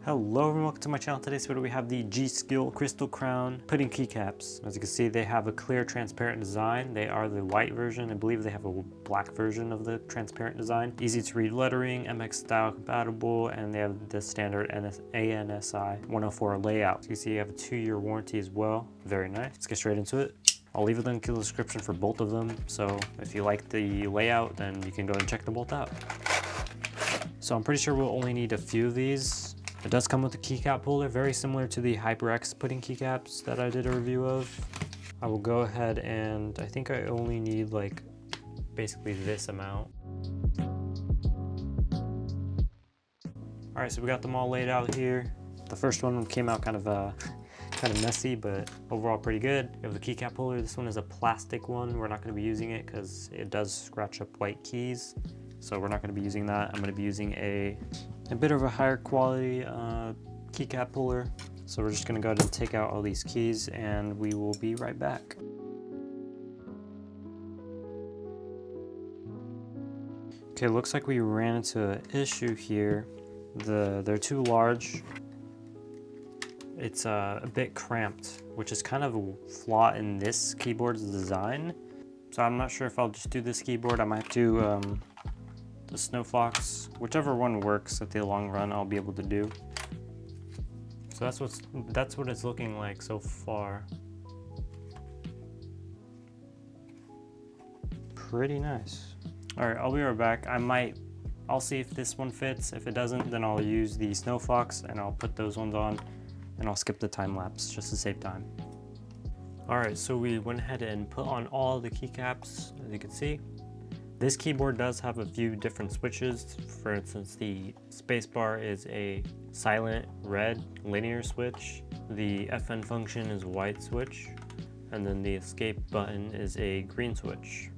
Hello everyone, welcome to my channel. Today's video we have the GSkill Crystal Crown pudding keycaps. As you can see, they have a clear transparent design. They are the white version. I believe they have a black version of the transparent design. Easy to read lettering, MX style compatible, and they have the standard ANSI 104 layout. So you see you have a 2-year warranty as well. Very nice. Let's get straight into it. I'll leave a link in the description for both of them. So if you like the layout, then you can go and check them both out. So I'm pretty sure we'll only need a few of these. It does come with a keycap holder, very similar to the HyperX pudding keycaps that I did a review of. I will go ahead and I think I only need like basically this amount. All right, so we got them all laid out here. The first one came out kind of messy, but overall pretty good. We have the keycap holder. This one is a plastic one. We're not going to be using it because it does scratch up white keys. So we're not going to be using that. I'm going to be using a bit of a higher quality keycap holder. So we're just going to go ahead and take out all these keys and we will be right back. Okay, looks like we ran into an issue here. They're too large. It's a bit cramped, which is kind of a flaw in this keyboard's design. So I'm not sure if I'll just do this keyboard. I might do the Snowfox, whichever one works at the long run, I'll be able to do. So that's what it's looking like so far. Pretty nice. All right, I'll be right back. I'll see if this one fits. If it doesn't, then I'll use the Snowfox and I'll put those ones on and I'll skip the time lapse just to save time. All right, so we went ahead and put on all the keycaps, as you can see. This keyboard does have a few different switches. For instance, the spacebar is a silent red linear switch. The FN function is a white switch. And then the escape button is a green switch.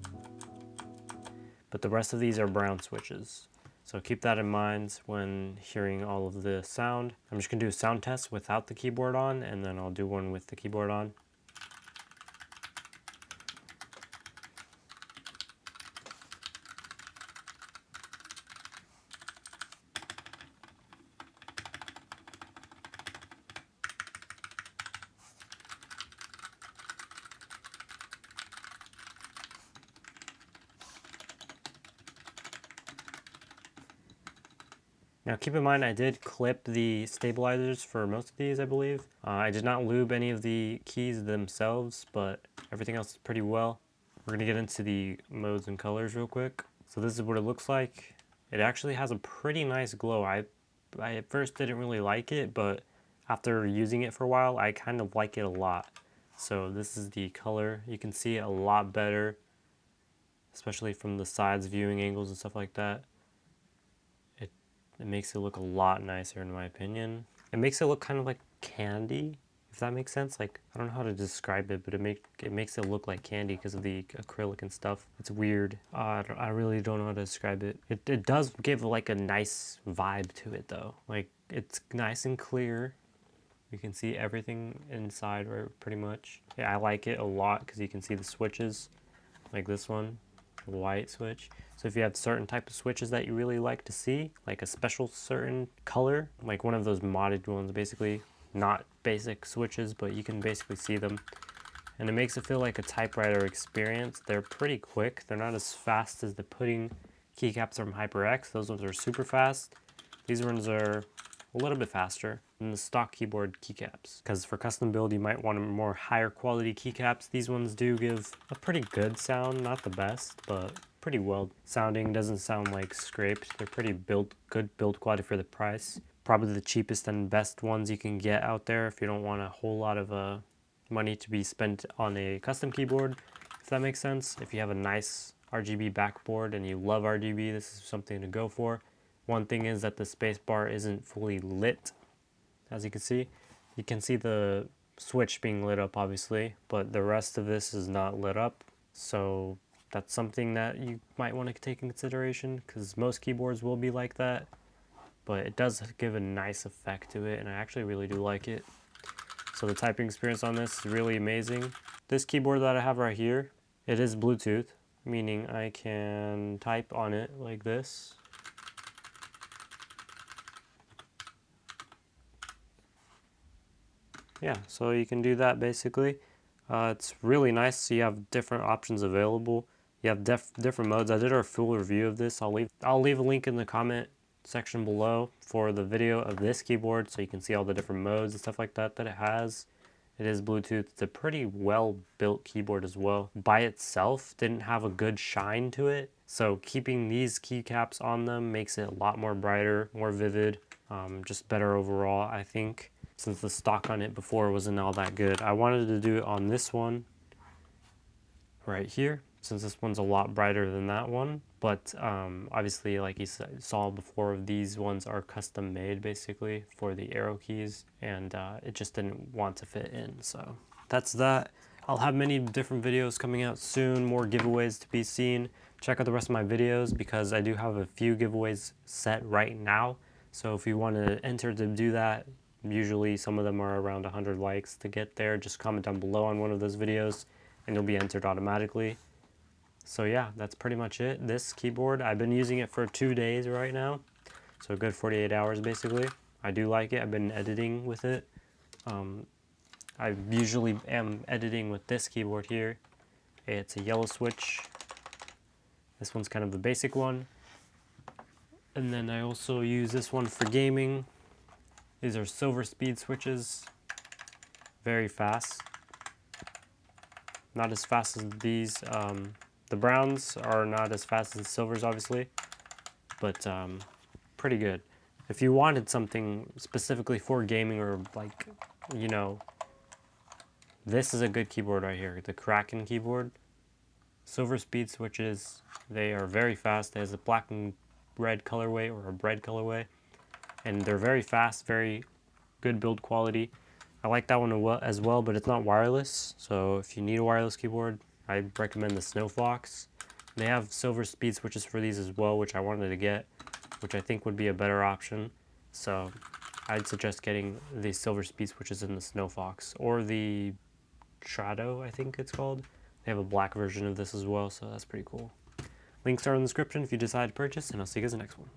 But the rest of these are brown switches. So keep that in mind when hearing all of the sound. I'm just gonna do a sound test without the keyboard on, and then I'll do one with the keyboard on. Now keep in mind I did clip the stabilizers for most of these, I believe. I did not lube any of the keys themselves, but everything else is pretty well. We're gonna get into the modes and colors real quick. So this is what it looks like. It actually has a pretty nice glow. I at first didn't really like it, but after using it for a while, I kind of like it a lot. So this is the color. You can see it a lot better, especially from the sides viewing angles and stuff like that. It makes it look a lot nicer in my opinion. It makes it look kind of like candy, if that makes sense. Like, I don't know how to describe it, but it makes it look like candy because of the acrylic and stuff. It's weird. I really don't know how to describe it. It does give like a nice vibe to it though. Like, it's nice and clear. You can see everything inside right, pretty much. Yeah, I like it a lot because you can see the switches, like this one. White switch. So if you have certain type of switches that you really like to see, like a special certain color, like one of those modded ones, basically not basic switches, but you can basically see them, and it makes it feel like a typewriter experience. They're pretty quick. They're not as fast as the pudding keycaps from HyperX. Those ones are super fast. These ones are a little bit faster than the stock keyboard keycaps, because for custom build you might want a more higher quality keycaps. These ones do give a pretty good sound, not the best, but pretty well sounding. Doesn't sound like scraped. They're pretty good build quality for the price. Probably the cheapest and best ones you can get out there if you don't want a whole lot of money to be spent on a custom keyboard, if that makes sense. If you have a nice RGB backboard and you love RGB, this is something to go for. One thing is that the spacebar isn't fully lit, as you can see. You can see the switch being lit up, obviously, but the rest of this is not lit up. So that's something that you might want to take in consideration, because most keyboards will be like that. But it does give a nice effect to it, and I actually really do like it. So the typing experience on this is really amazing. This keyboard that I have right here, it is Bluetooth, meaning I can type on it like this. yeah, so you can do that basically. It's really nice. So you have different options available. You have different modes. I did a full review of this. I'll leave a link in the comment section below for the video of this keyboard, so you can see all the different modes and stuff like that that it has. It is Bluetooth. It's a pretty well built keyboard as well. By itself, didn't have a good shine to it. So keeping these keycaps on them makes it a lot more brighter, more vivid, just better overall, I think, since the stock on it before wasn't all that good. I wanted to do it on this one right here, since this one's a lot brighter than that one. But obviously, like you saw before, these ones are custom made basically for the arrow keys, and it just didn't want to fit in. So that's that. I'll have many different videos coming out soon, more giveaways to be seen. Check out the rest of my videos because I do have a few giveaways set right now. So if you want to enter to do that, usually some of them are around 100 likes to get there. Just comment down below on one of those videos and you'll be entered automatically. So yeah, that's pretty much it. This keyboard, I've been using it for 2 days right now. So a good 48 hours basically. I do like it. I've been editing with it. I usually am editing with this keyboard here. It's a yellow switch. This one's kind of the basic one. And then I also use this one for gaming. These are silver speed switches. Very fast. Not as fast as these. The browns are not as fast as the silvers, obviously, but pretty good. If you wanted something specifically for gaming or like, you know, this is a good keyboard right here, the Kraken keyboard. Silver speed switches, they are very fast. It has a black and red colorway or a red colorway, and they're very fast, very good build quality. I like that one as well, but it's not wireless, so if you need a wireless keyboard, I recommend the Snowfox. They have silver speed switches for these as well, which I wanted to get, which I think would be a better option. So I'd suggest getting the silver speed switches in the Snowfox or the Shadow, I think it's called. They have a black version of this as well, so that's pretty cool. Links are in the description if you decide to purchase, and I'll see you guys in the next one.